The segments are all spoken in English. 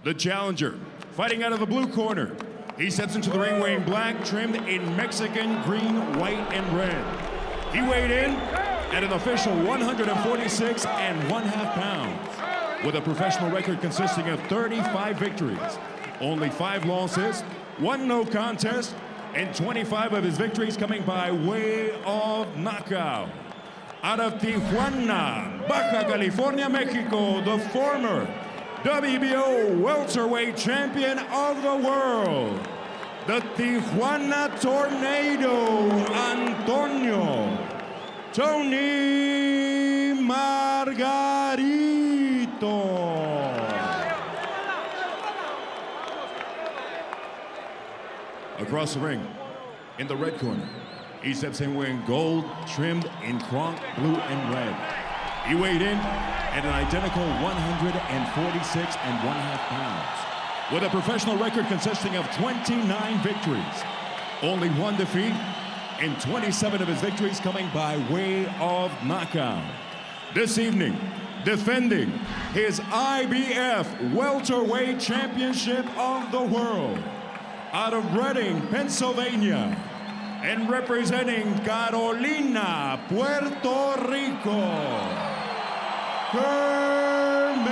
The challenger, fighting out of the blue corner. He steps into the ring wearing black, trimmed in Mexican green, white, and red. He weighed in at an official 146 1/2 pounds, with a professional record consisting of 35 victories, only 5 losses, 1 no contest, and 25 of his victories coming by way of knockout. Out of Tijuana, Baja California, Mexico, the former WBO welterweight champion of the world, the Tijuana Tornado, Antonio Tony Margarito. Across the ring, in the red corner, he steps in wearing gold, trimmed in Kronk blue and red. He weighed in at an identical 146 1/2 pounds, with a professional record consisting of 29 victories, only 1 defeat, and 27 of his victories coming by way of knockout. This evening, defending his IBF welterweight championship of the world, out of Reading, Pennsylvania, and representing Carolina, Puerto Rico, Kermit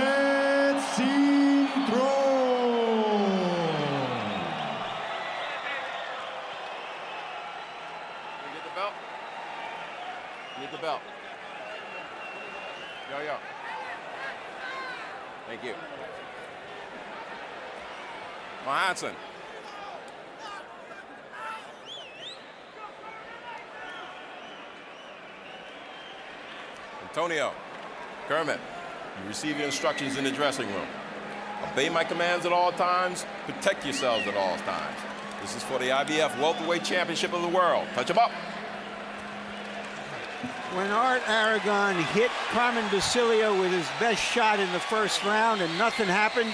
Cintron. Get the belt. Get the belt. Yo. Thank you. Johansson. Antonio, Kermit, you receive your instructions in the dressing room. Obey my commands at all times. Protect yourselves at all times. This is for the IBF Welterweight Championship of the World. Touch him up. When Art Aragon hit Carmen Basilio with his best shot in the first round and nothing happened,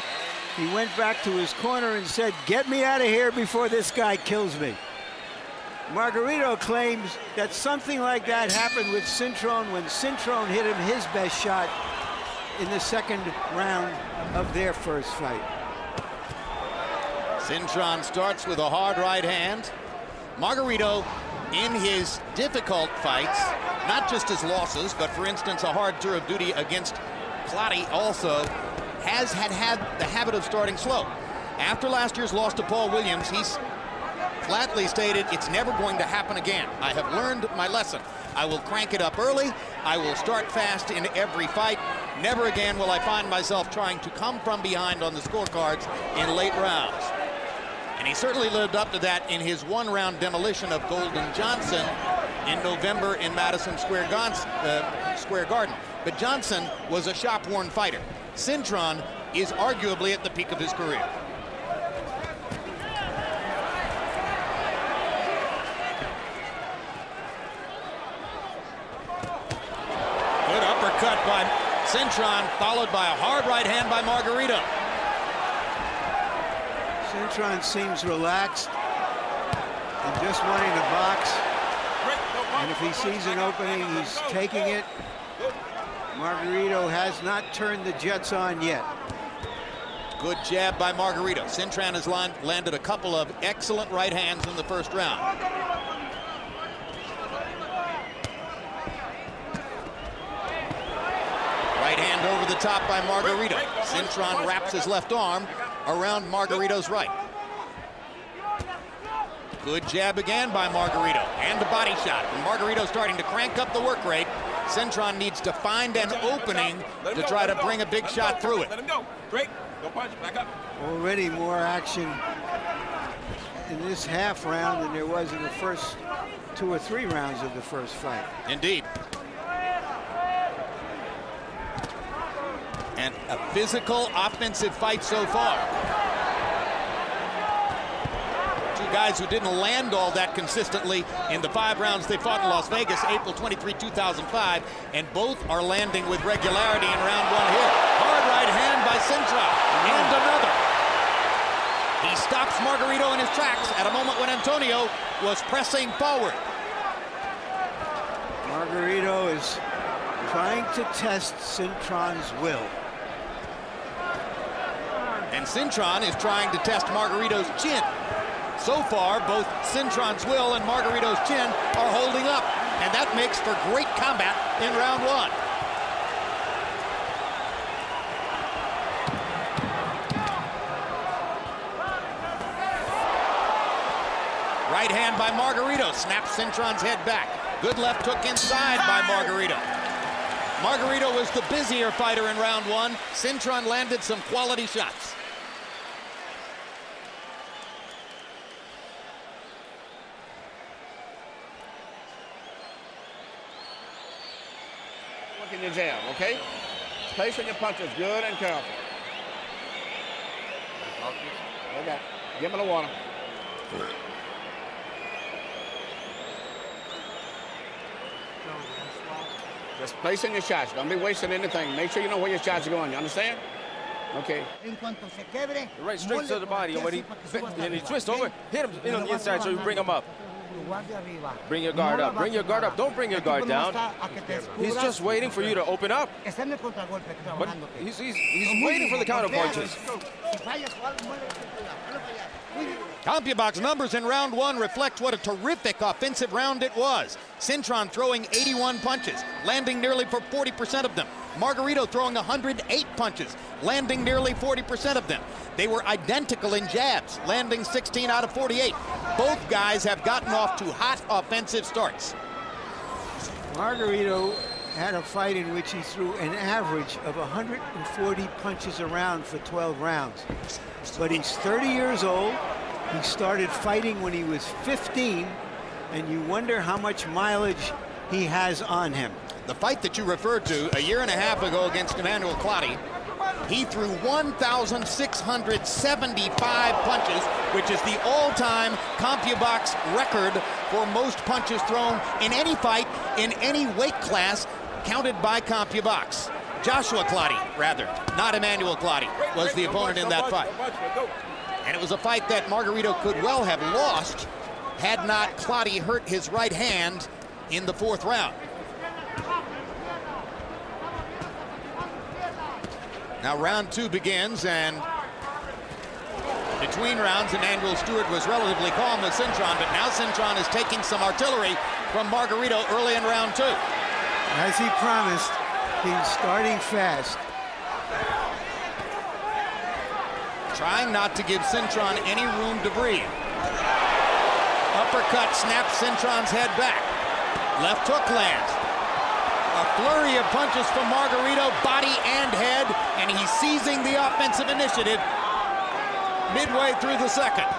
he went back to his corner and said, "Get me out of here before this guy kills me." Margarito claims that something like that happened with Cintron when Cintron hit him his best shot in the second round of their first fight. Cintron starts with a hard right hand. Margarito, in his difficult fights, not just his losses, but for instance, a hard tour of duty against Plotty also, has had the habit of starting slow. After last year's loss to Paul Williams, he's flatly stated it's never going to happen again. I have learned my lesson. I will crank it up early. I will start fast in every fight. Never again will I find myself trying to come from behind on the scorecards in late rounds. And he certainly lived up to that in his 1-round demolition of Golden Johnson in November in Madison Square Garden. But Johnson was a shop-worn fighter. Cintron is arguably at the peak of his career. Good uppercut by Cintron, followed by a hard right hand by Margarito. Cintron seems relaxed and just wanting to box. And if he sees an opening, he's taking it. Margarito has not turned the jets on yet. Good jab by Margarito. Cintron has landed a couple of excellent right hands in the first round. Right hand over the top by Margarito. Cintron wraps his left arm around Margarito's right. Good jab again by Margarito, and a body shot. And Margarito starting to crank up the work rate. Cintron needs to find an opening to try to bring a big shot through it. Let him go. Great. Go punch. Back up. Already more action in this half round than there was in the first 2 or 3 rounds of the first fight. Indeed. And a physical offensive fight so far. Two guys who didn't land all that consistently in the 5 rounds they fought in Las Vegas, April 23, 2005, and both are landing with regularity in round 1 here. Hard right hand by Cintron, and another. He stops Margarito in his tracks at a moment when Antonio was pressing forward. Margarito is trying to test Cintron's will. And Cintron is trying to test Margarito's chin. So far, both Cintron's will and Margarito's chin are holding up, and that makes for great combat in round one. Right hand by Margarito, snaps Cintron's head back. Good left hook inside by Margarito. Margarito was the busier fighter in round one. Cintron landed some quality shots. Look in your jab, okay? Placing your punches good and careful. Okay, give him the water. Just placing your shots. Don't be wasting anything. Make sure you know where your shots are going. You understand? Okay. Right straight to the body. And he twists over, hit him on the inside so you bring him up. Bring your guard up. Bring your guard up. Don't bring your guard down. He's just waiting for you to open up. But he's waiting for the counter punches. CompuBox numbers in round one reflect what a terrific offensive round it was. Cintron throwing 81 punches, landing nearly for 40% of them. Margarito throwing 108 punches, landing nearly 40% of them. They were identical in jabs, landing 16 out of 48. Both guys have gotten off to hot offensive starts. Margarito had a fight in which he threw an average of 140 punches a round for 12 rounds. But he's 30 years old. He started fighting when he was 15, and you wonder how much mileage he has on him. The fight that you referred to a year and a half ago against Emmanuel Clottey, he threw 1,675 punches, which is the all-time CompuBox record for most punches thrown in any fight in any weight class counted by CompuBox. Joshua Clottey, rather, not Emmanuel Clottey, was the opponent in that fight. And it was a fight that Margarito could well have lost had not Clottey hurt his right hand in the fourth round. Now round two begins, and between rounds, Emmanuel Stewart was relatively calm with Cintron, but now Cintron is taking some artillery from Margarito early in round two. As he promised, he's starting fast. Trying not to give Cintron any room to breathe. Uppercut snaps Cintron's head back. Left hook lands. A flurry of punches from Margarito, body and head, and he's seizing the offensive initiative midway through the second.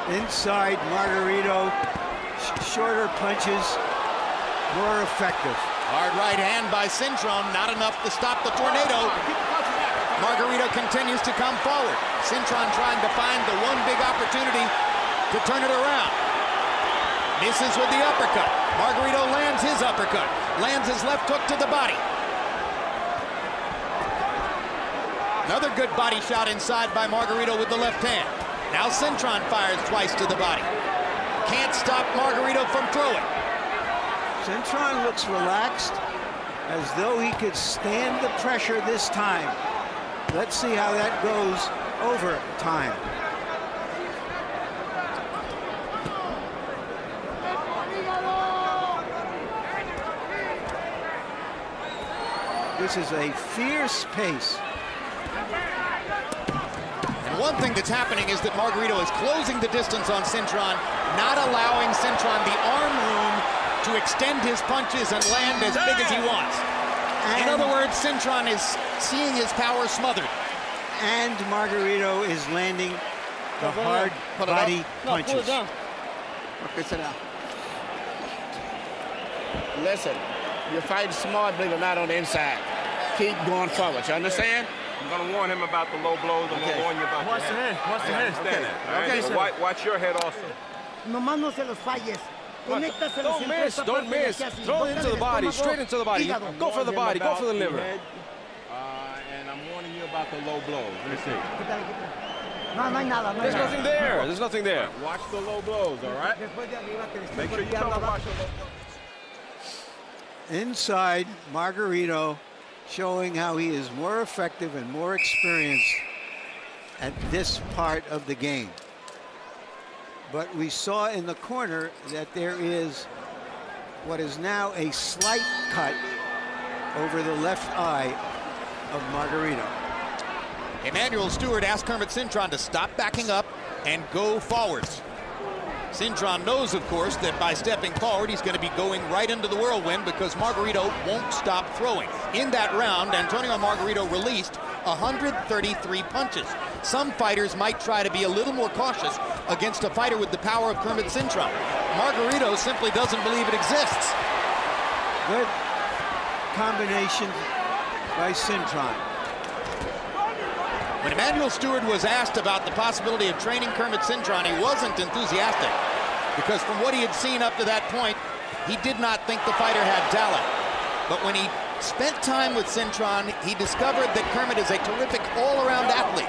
Inside Margarito, shorter punches, more effective. Hard right hand by Cintron, not enough to stop the tornado. Margarito continues to come forward. Cintron trying to find the one big opportunity to turn it around. Misses with the uppercut. Margarito lands his uppercut, lands his left hook to the body. Another good body shot inside by Margarito with the left hand. Now Cintron fires twice to the body. Can't stop Margarito from throwing. Cintron looks relaxed, as though he could stand the pressure this time. Let's see how that goes over time. This is a fierce pace. And one thing that's happening is that Margarito is closing the distance on Cintron, not allowing Cintron the arm room to extend his punches and land as big as he wants. In other words, Cintron is seeing his power smothered. And Margarito is landing the hard body punches. Listen, you fight smart, believe it or not, on the inside. Keep going forward, you understand? I'm going to warn him about the low blows. I'm going to warn you about Watch the head. Watch the head. Understand that. All right? So watch your head also. Nomás no se los falles. Conéctaselos Don't entre miss. esa Don't parte de miss. aquí así. Throw it into the Bótale body. el Straight into the body. hígado. Go for the body. Go for the liver. And I'm warning you about the low blows. Let me see. Quítale, quítale. No, no hay nada, no hay There's nada. nothing there. There's nothing there. Watch the low blows, all right? Después de arriba que le estoy Make sure you golpeando cover abajo. watch the low blows. Inside, Margarito showing how he is more effective and more experienced at this part of the game. But we saw in the corner that there is what is now a slight cut over the left eye of Margarito. Emanuel Stewart asked Kermit Cintron to stop backing up and go forwards. Cintron knows, of course, that by stepping forward, he's going to be going right into the whirlwind because Margarito won't stop throwing. In that round, Antonio Margarito released 133 punches. Some fighters might try to be a little more cautious against a fighter with the power of Kermit Cintron. Margarito simply doesn't believe it exists. Good combination by Cintron. When Emanuel Stewart was asked about the possibility of training Kermit Cintron, he wasn't enthusiastic because from what he had seen up to that point, he did not think the fighter had talent. But when he spent time with Cintron, he discovered that Kermit is a terrific all-around athlete.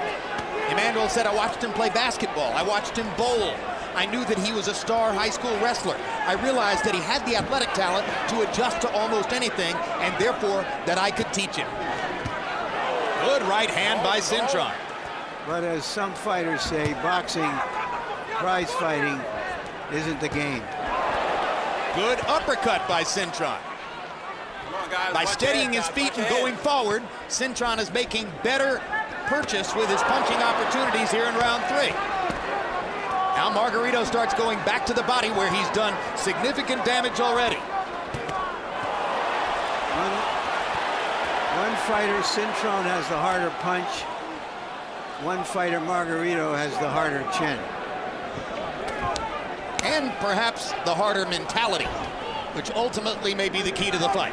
Emanuel said, I watched him play basketball. I watched him bowl. I knew that he was a star high school wrestler. I realized that he had the athletic talent to adjust to almost anything, and therefore that I could teach him. Good right hand by Cintron. But as some fighters say, boxing, prize fighting isn't the game. Good uppercut by Cintron. Come on, guys. By Watch steadying your his head, feet guys. and Watch your going head. forward, Cintron is making better purchase with his punching opportunities here in round 3. Now Margarito starts going back to the body where he's done significant damage already. One fighter, Cintron, has the harder punch. One fighter, Margarito, has the harder chin. And perhaps the harder mentality, which ultimately may be the key to the fight.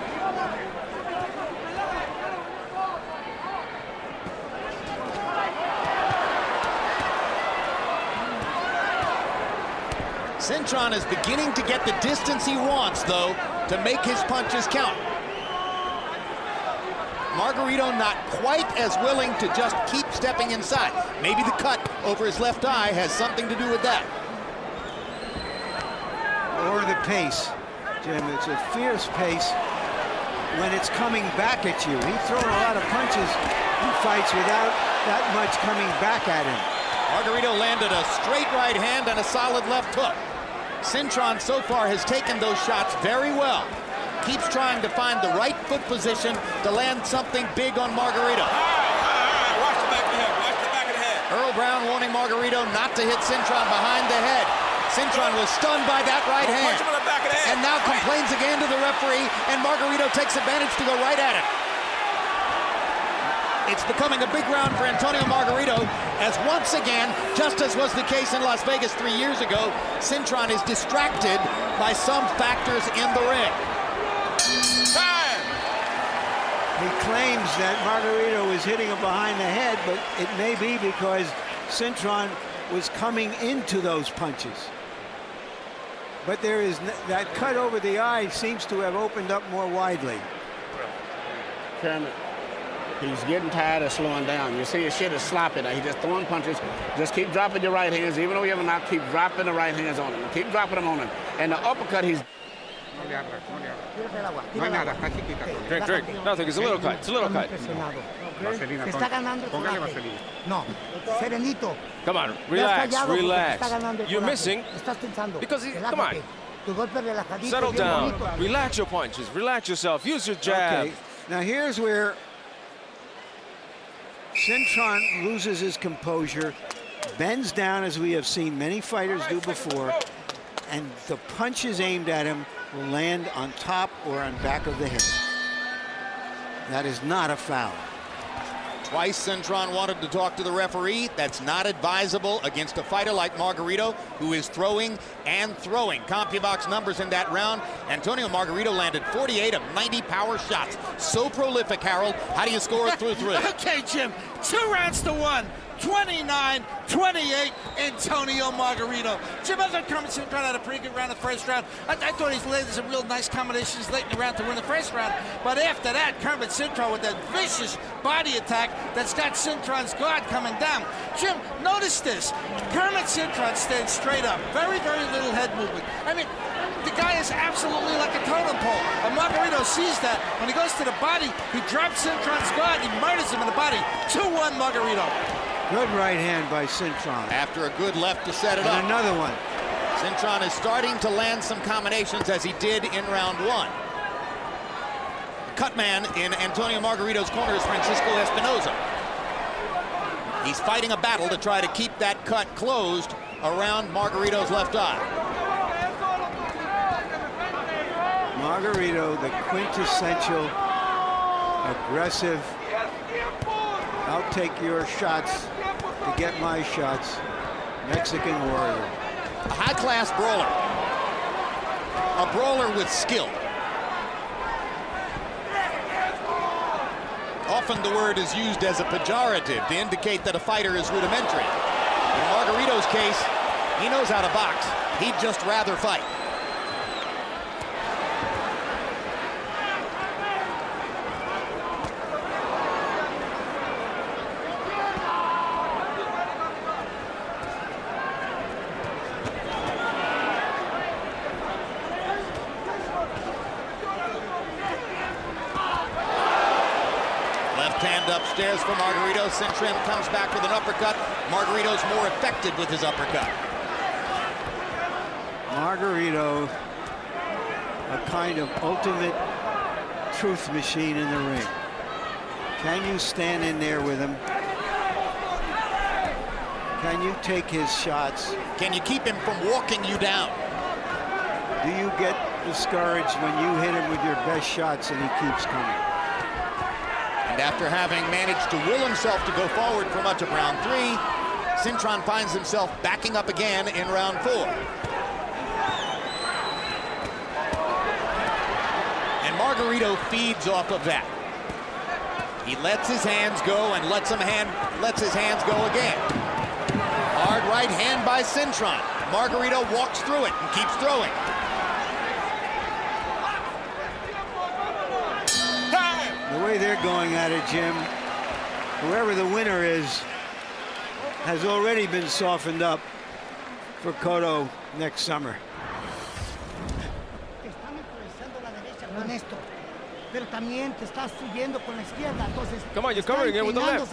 Cintron is beginning to get the distance he wants, though, to make his punches count. Margarito not quite as willing to just keep stepping inside. Maybe the cut over his left eye has something to do with that. Or the pace, Jim. It's a fierce pace when it's coming back at you. He's thrown a lot of punches in fights without that much coming back at him. Margarito landed a straight right hand and a solid left hook. Cintron so far has taken those shots very well. Keeps trying to find the right foot position to land something big on Margarito. Watch the back of the head. Watch the back of the head. Earl Brown warning Margarito not to hit Cintron behind the head. Cintron was stunned by that right hand. Punch him in the back of the head. And now complains again to the referee, and Margarito takes advantage to go right at him. It's becoming a big round for Antonio Margarito, as once again, just as was the case in Las Vegas 3 years ago, Cintron is distracted by some factors in the ring. Time. He claims that Margarito is hitting him behind the head, but it may be because Cintron was coming into those punches. But there is that cut over the eye seems to have opened up more widely. Kermit, he's getting tired of slowing down. You see his shit is sloppy now. He's just throwing punches. Just keep dropping your right hands. Even though you have a knock, keep dropping the right hands on him. Keep dropping them on him. And the uppercut, he's... Drink, drink. Nothing. It's a little cut. It's a little cut. Está ganando. No, serenito. Come on. Relax. Relax. You're missing because come on. Settle down. Relax your punches. Relax yourself. Use your jab. Okay, now here's where Cintron loses his composure, bends down as we have seen many fighters do before, and the punches aimed at him will land on top or on back of the head. That is not a foul. Twice Cintron wanted to talk to the referee. That's not advisable against a fighter like Margarito, who is throwing and throwing. CompuBox numbers in that round. Antonio Margarito landed 48 of 90 power shots. So prolific, Harold. How do you score it through 3? Okay, Jim. 2 rounds to 1. 29-28, Antonio Margarito. Jim, I thought Kermit Cintron had a pretty good round the first round. I thought he's landed some real nice combinations late in the round to win the first round. But after that, Kermit Cintron with that vicious body attack that's got Cintron's guard coming down. Jim, notice this. Kermit Cintron stands straight up. Very, very little head movement. I mean, the guy is absolutely like a totem pole. And Margarito sees that. When he goes to the body, he drops Cintron's guard. He murders him in the body. 2-1 Margarito. Good right hand by Cintron. After a good left to set it up. And another one. Cintron is starting to land some combinations as he did in round one. Cut man in Antonio Margarito's corner is Francisco Espinoza. He's fighting a battle to try to keep that cut closed around Margarito's left eye. Margarito, the quintessential aggressive, I'll take your shots to get my shots, Mexican warrior. A high-class brawler. A brawler with skill. Often the word is used as a pejorative to indicate that a fighter is rudimentary. In Margarito's case, he knows how to box. He'd just rather fight. Hand upstairs for Margarito. Cintron comes back with an uppercut. Margarito's more effective with his uppercut. Margarito, a kind of ultimate truth machine in the ring. Can you stand in there with him? Can you take his shots? Can you keep him from walking you down? Do you get discouraged when you hit him with your best shots and he keeps coming? And after having managed to will himself to go forward for much of round three, Cintron finds himself backing up again in round four. And Margarito feeds off of that. He lets his hands go and lets his hands go again. Hard right hand by Cintron. Margarito walks through it and keeps throwing. The way they're going at it, Jim, whoever the winner is has already been softened up for Cotto next summer. Come on, you're coming in with the left.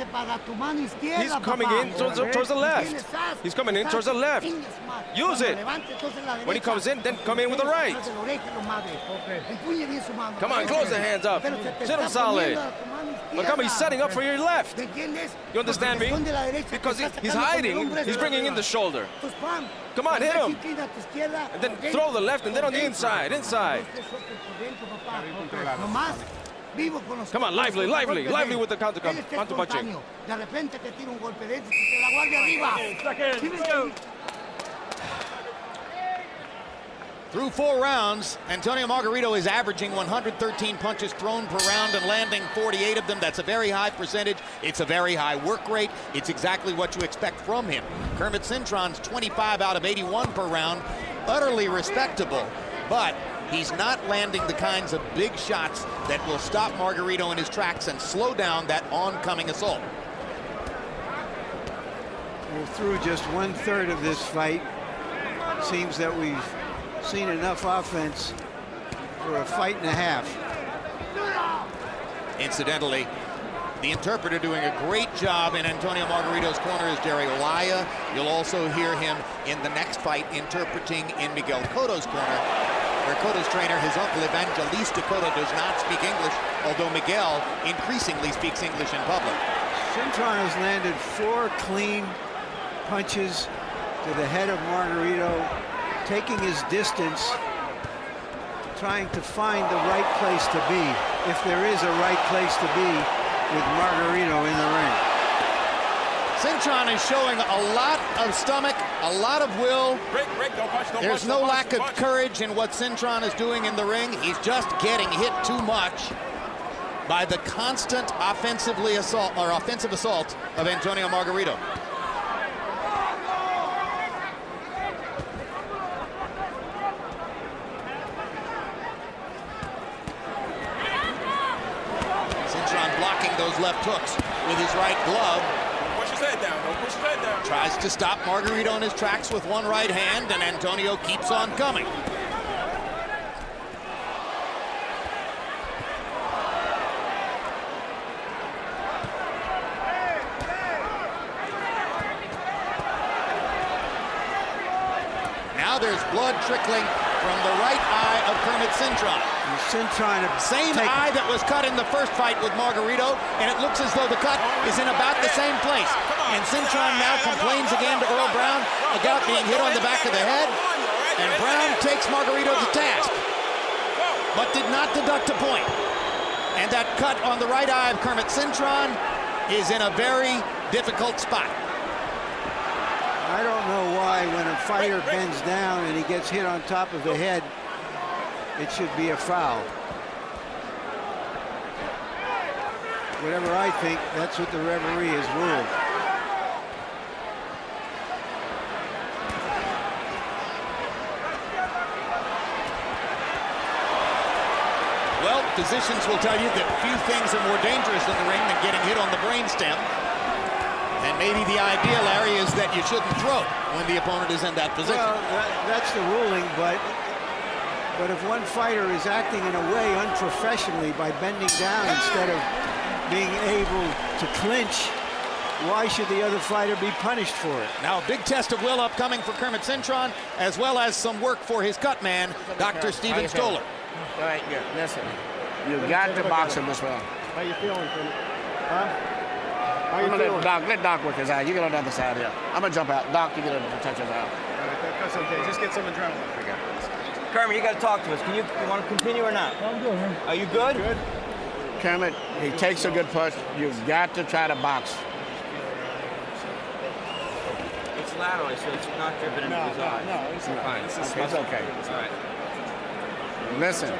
He's coming in towards the left. He's coming in towards the left. Use it. When he comes in, then come in with the right. Come on, close the hands up. Sit him solid. But come on, he's setting up for your left. You understand me? Because he's hiding. He's bringing in the shoulder. Come on, hit him. And then throw the left and then on the inside. Come on, lively with the counter punching. Through 4 rounds, Antonio Margarito is averaging 113 punches thrown per round and landing 48 of them. That's a very high percentage. It's a very high work rate. It's exactly what you expect from him. Kermit Cintron's 25 out of 81 per round, utterly respectable, but he's not landing the kinds of big shots that will stop Margarito in his tracks and slow down that oncoming assault. We're through just 1/3 of this fight. Seems that we've seen enough offense for a fight and a half. Incidentally, the interpreter doing a great job in Antonio Margarito's corner is Jerry Olaya. You'll also hear him in the next fight interpreting in Miguel Cotto's corner, where Cotto's trainer, his uncle Evangelista Cotto, does not speak English, although Miguel increasingly speaks English in public. Cintron has landed 4 clean punches to the head of Margarito, taking his distance, trying to find the right place to be, if there is a right place to be with Margarito in the ring. Cintron is showing a lot of stomach, a lot of will. There's no lack of courage in what Cintron is doing in the ring. He's just getting hit too much. by the constant offensive assault of Antonio Margarito. Cintron blocking those left hooks with his right glove. Push his head down. Don't push his head down. Tries to stop Margarito in his tracks with one right hand, and Antonio keeps on coming. Now there's blood trickling from the right eye of Kermit Cintron. Cintron, Same eye that was cut in the first fight with Margarito, and it looks as though the cut is in about the same place. And Cintron now complains again to Earl Brown about being hit on the back of the head, and Brown takes Margarito to task, but did not deduct a point. And that cut on the right eye of Kermit Cintron is in a very difficult spot. I don't know why when a fighter bends down and he gets hit on top of the head, it should be a foul. Whatever I think, that's what the referee has ruled. Well, physicians will tell you that few things are more dangerous in the ring than getting hit on the brainstem. And maybe the idea, Larry, is that you shouldn't throw when the opponent is in that position. Well, that's the ruling, but if one fighter is acting in a way unprofessionally by bending down instead of being able to clinch, why should the other fighter be punished for it? Now a big test of will upcoming for Kermit Cintron, as well as some work for his cut man, Dr. Steven Stoller. All right, yeah, listen. You got to box him this round. How you feeling, Kermit? Huh? How you feeling? Let Doc work his eye. You get on the other side here. I'm going to jump out. Doc, you get on the touch his eye. All right, that's okay. Just get some adrenaline. I got this. Kermit, you got to talk to us. You want to continue or not? I'm good, man. Are you good? Good. Kermit, he takes a good punch. You've got to try to box. It's lateral, so it's not dripping into his eye. No, it's fine. It's okay. All right. Listen,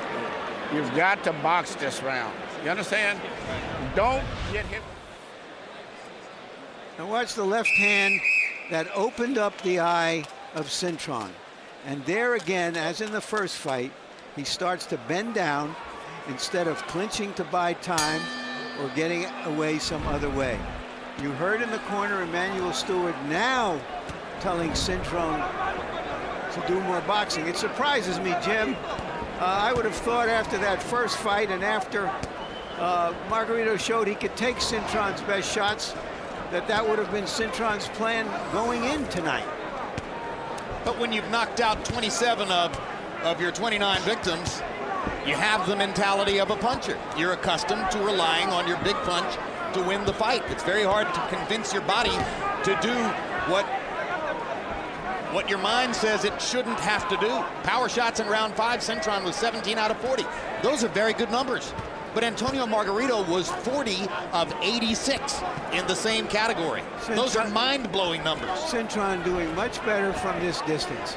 you've got to box this round. You understand? Don't get hit. Now watch the left hand that opened up the eye of Cintron. And there again, as in the first fight, he starts to bend down instead of clinching to buy time or getting away some other way. You heard in the corner Emmanuel Stewart now telling Cintron to do more boxing. It surprises me, Jim. I would have thought after that first fight and after Margarito showed he could take Cintron's best shots, that would have been Cintron's plan going in tonight. But when you've knocked out 27 of your 29 victims, you have the mentality of a puncher. You're accustomed to relying on your big punch to win the fight. It's very hard to convince your body to do what your mind says it shouldn't have to do. Power shots in round 5, Cintron was 17 out of 40. Those are very good numbers. But Antonio Margarito was 40 of 86 in the same category. Those are mind-blowing numbers. Cintron doing much better from this distance.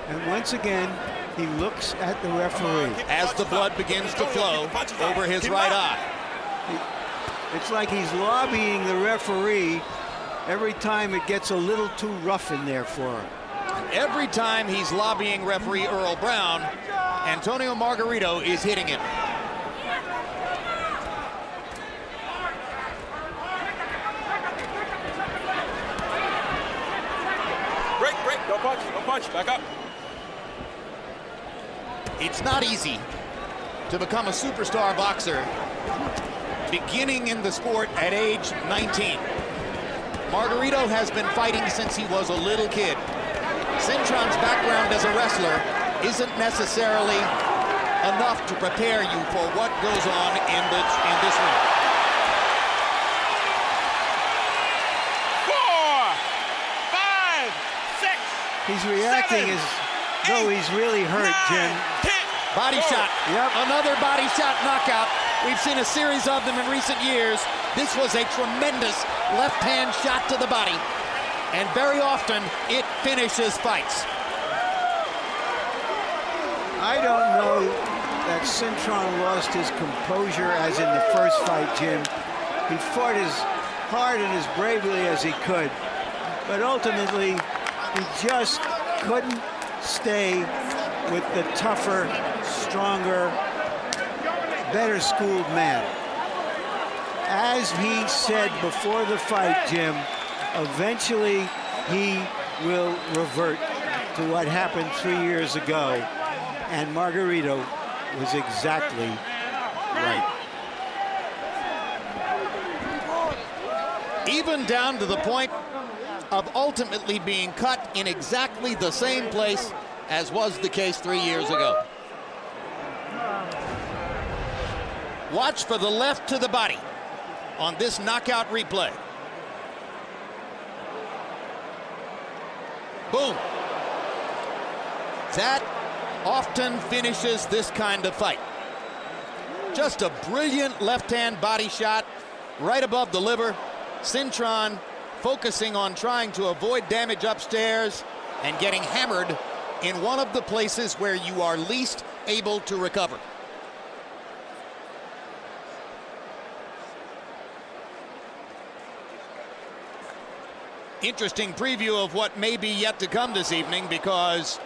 And once again, he looks at the referee. As the blood begins to flow over his right eye. It's like he's lobbying the referee every time it gets a little too rough in there for him. Every time he's lobbying referee Earl Brown, Antonio Margarito is hitting him. Break, don't punch, back up. It's not easy to become a superstar boxer beginning in the sport at age 19. Margarito has been fighting since he was a little kid. Cintron's background as a wrestler isn't necessarily enough to prepare you for what goes on in this ring. 4, 5, 6. He's reacting 7, as though he's really hurt, 9, Jim. 10. Body shot. Yep. Another body shot knockout. We've seen a series of them in recent years. This was a tremendous left-hand shot to the body. And very often, it finishes fights. I don't know that Cintron lost his composure as in the first fight, Jim. He fought as hard and as bravely as he could, but ultimately he just couldn't stay with the tougher, stronger, better schooled man. As he said before the fight, Jim, eventually he will revert to what happened 3 years ago, and Margarito was exactly right. Even down to the point of ultimately being cut in exactly the same place as was the case 3 years ago. Watch for the left to the body on this knockout replay. Boom. That often finishes this kind of fight. Just a brilliant left-hand body shot right above the liver. Cintron focusing on trying to avoid damage upstairs and getting hammered in one of the places where you are least able to recover. Interesting preview of what may be yet to come this evening, because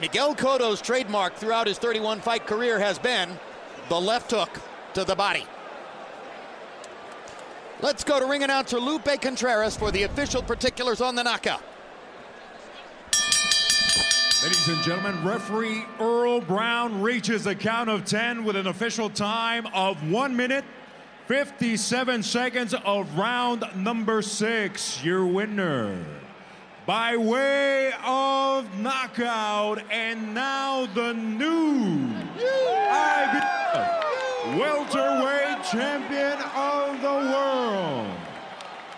Miguel Cotto's trademark throughout his 31-fight career has been the left hook to the body. Let's go to ring announcer Lupe Contreras for the official particulars on the knockout. Ladies and gentlemen, referee Earl Brown reaches a count of 10 with an official time of 1 minute, 57 seconds of round number 6. Your winner, by way of knockout, and now the new IBF welterweight champion of the world,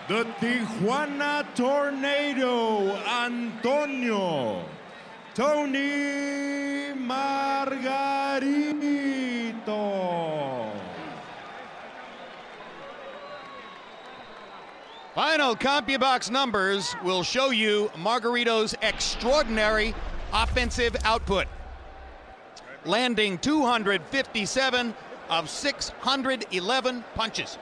the Tijuana Tornado, Antonio Tony Margarito. Final CompuBox numbers will show you Margarito's extraordinary offensive output, landing 257 of 611 punches.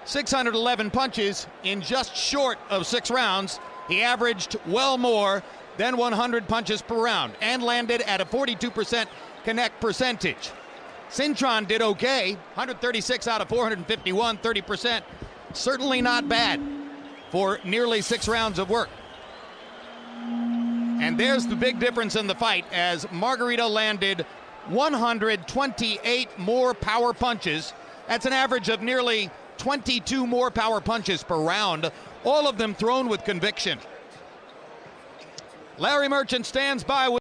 611 punches in just short of 6 rounds. He averaged well more than 100 punches per round and landed at a 42% connect percentage. Cintron did okay, 136 out of 451, 30%. Certainly not bad for nearly 6 rounds of work. And there's the big difference in the fight, as Margarito landed 128 more power punches. That's an average of nearly 22 more power punches per round, all of them thrown with conviction. Larry Merchant stands by with